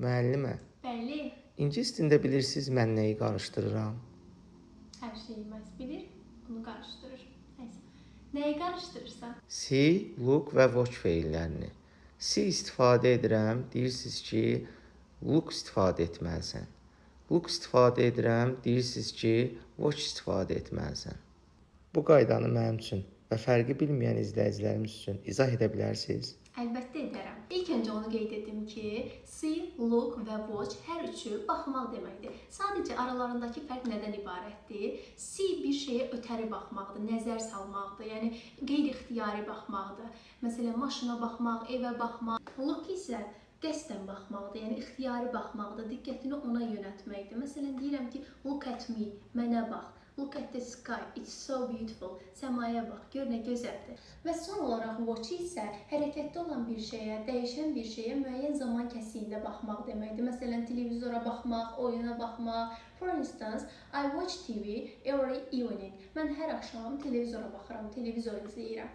Müəllimə, Bəli, ingilis dilində bilirsiniz mən nəyi qarışdırıram? hər şeyi məhz bilir, bunu qarışdırır. Nəysə. Nəyi qarışdırırsan? See, look və watch feillərini. See istifadə edirəm, deyirsiniz ki, look istifadə etməlisən. Look istifadə edirəm, deyirsiniz ki, watch istifadə etməlisən. Bu qaydanı mənim üçün və fərqi bilməyən izləyicilərimiz üçün izah edə bilərsiniz? Əlbəttə edərəm. İlk öncə onu qeyd etdim ki, see, look və watch hər üçü baxmaq deməkdir. Sadəcə aralarındakı fərq nədən ibarətdir? See bir şeyə ötəri baxmaqdır, nəzər salmaqdır, yəni qeyri-ixtiyari baxmaqdır. Məsələn, maşına baxmaq, evə baxmaq. Look isə qəsdən baxmaqdır, yəni ixtiyari baxmaqdır, diqqətini ona yönəltməkdir. Məsələn, deyirəm ki, look at me, mənə bax. Look at the sky, it's so beautiful. Səmaya bax, gör nə gözəldir. Və son olaraq watch isə hərəkətdə olan bir şeyə, dəyişən bir şeyə müəyyən zaman kəsiyində baxmaq deməkdir. Məsələn, televizora baxmaq, oyuna baxmaq. For instance, I watch TV every evening. Mən hər axşam televizora baxıram, televizor izləyirəm.